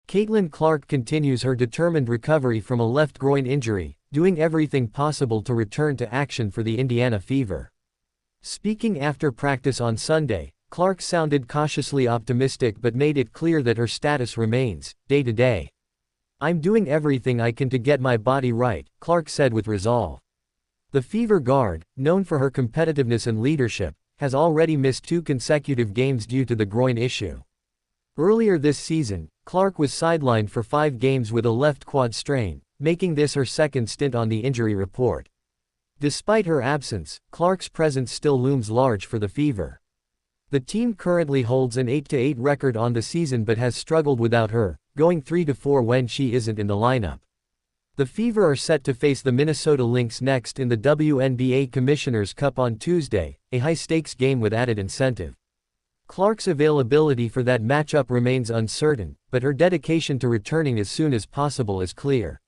Caitlin Clark continues her determined recovery from a left groin injury, doing everything possible to return to action for the Indiana Fever. Speaking after practice on Sunday, Clark sounded cautiously optimistic but made it clear that her status remains, day to day. "I'm doing everything I can to get my body right," Clark said with resolve. The Fever guard, known for her competitiveness and leadership, has already missed 2 consecutive games due to the groin issue. Earlier this season, Clark was sidelined for 5 games with a left quad strain, making this her second stint on the injury report. Despite her absence, Clark's presence still looms large for the Fever. The team currently holds an 8-8 record on the season but has struggled without her, going 3-4 when she isn't in the lineup. The Fever are set to face the Minnesota Lynx next in the WNBA Commissioner's Cup on Tuesday, a high-stakes game with added incentive. Clark's availability for that matchup remains uncertain, but her dedication to returning as soon as possible is clear.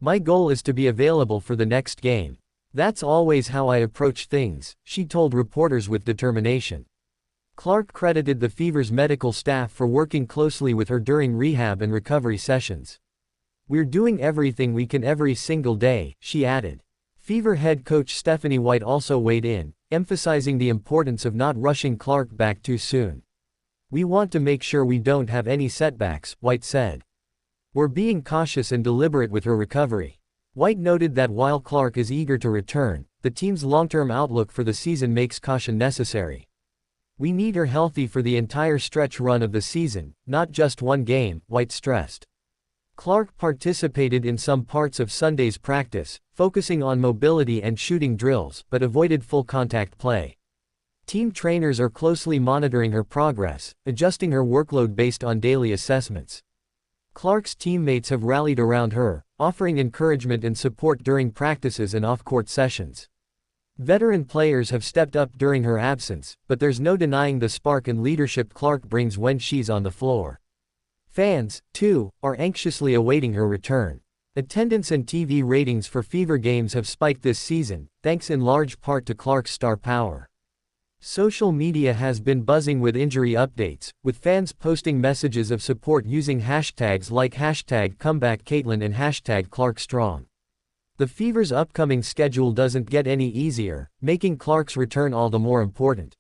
"My goal is to be available for the next game. That's always how I approach things," she told reporters with determination. Clark credited the Fever's medical staff for working closely with her during rehab and recovery sessions. "We're doing everything we can every single day," she added. Fever head coach Stephanie White also weighed in, emphasizing the importance of not rushing Clark back too soon. "We want to make sure we don't have any setbacks," White said. "We're being cautious and deliberate with her recovery." White noted that while Clark is eager to return, the team's long-term outlook for the season makes caution necessary. "We need her healthy for the entire stretch run of the season, not just one game," White stressed. Clark participated in some parts of Sunday's practice, focusing on mobility and shooting drills, but avoided full-contact play. Team trainers are closely monitoring her progress, adjusting her workload based on daily assessments. Clark's teammates have rallied around her, offering encouragement and support during practices and off-court sessions. Veteran players have stepped up during her absence, but there's no denying the spark and leadership Clark brings when she's on the floor. Fans, too, are anxiously awaiting her return. Attendance and TV ratings for Fever games have spiked this season, thanks in large part to Clark's star power. Social media has been buzzing with injury updates, with fans posting messages of support using hashtags like #ComebackCaitlin and #ClarkStrong. The Fever's upcoming schedule doesn't get any easier, making Clark's return all the more important.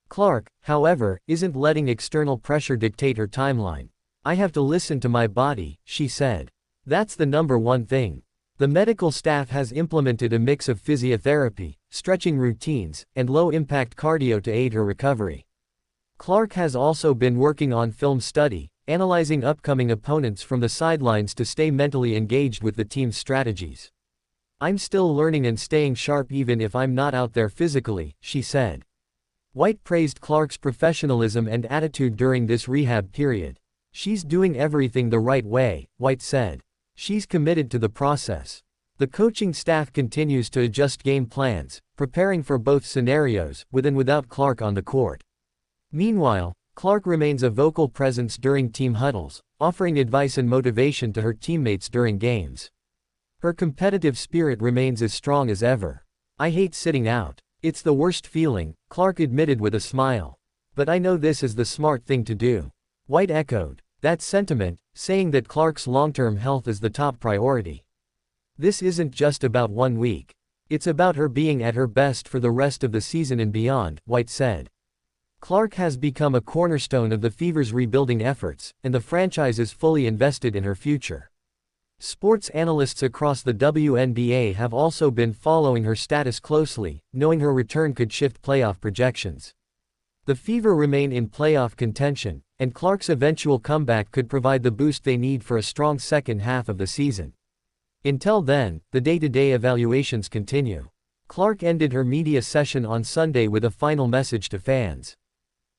Clark, however, isn't letting external pressure dictate her timeline. "I have to listen to my body," she said. "That's the number one thing." The medical staff has implemented a mix of physiotherapy, stretching routines, and low-impact cardio to aid her recovery. Clark has also been working on film study, analyzing upcoming opponents from the sidelines to stay mentally engaged with the team's strategies. "I'm still learning and staying sharp even if I'm not out there physically," she said. White praised Clark's professionalism and attitude during this rehab period. "She's doing everything the right way," White said. "She's committed to the process." The coaching staff continues to adjust game plans, preparing for both scenarios, with and without Clark on the court. Meanwhile, Clark remains a vocal presence during team huddles, offering advice and motivation to her teammates during games. Her competitive spirit remains as strong as ever. "I hate sitting out. It's the worst feeling," Clark admitted with a smile. "But I know this is the smart thing to do." White echoed that sentiment, saying that Clark's long-term health is the top priority. "This isn't just about 1 week. It's about her being at her best for the rest of the season and beyond," White said. Clark has become a cornerstone of the Fever's rebuilding efforts, and the franchise is fully invested in her future. Sports analysts across the WNBA have also been following her status closely, knowing her return could shift playoff projections. The Fever remain in playoff contention, and Clark's eventual comeback could provide the boost they need for a strong second half of the season. Until then, the day-to-day evaluations continue. Clark ended her media session on Sunday with a final message to fans.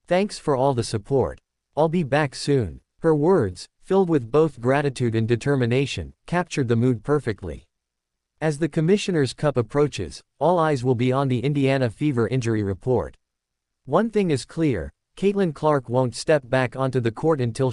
"Thanks for all the support. I'll be back soon." Her words, filled with both gratitude and determination, captured the mood perfectly. As the Commissioner's Cup approaches, all eyes will be on the Indiana Fever injury report. One thing is clear: Caitlin Clark won't step back onto the court until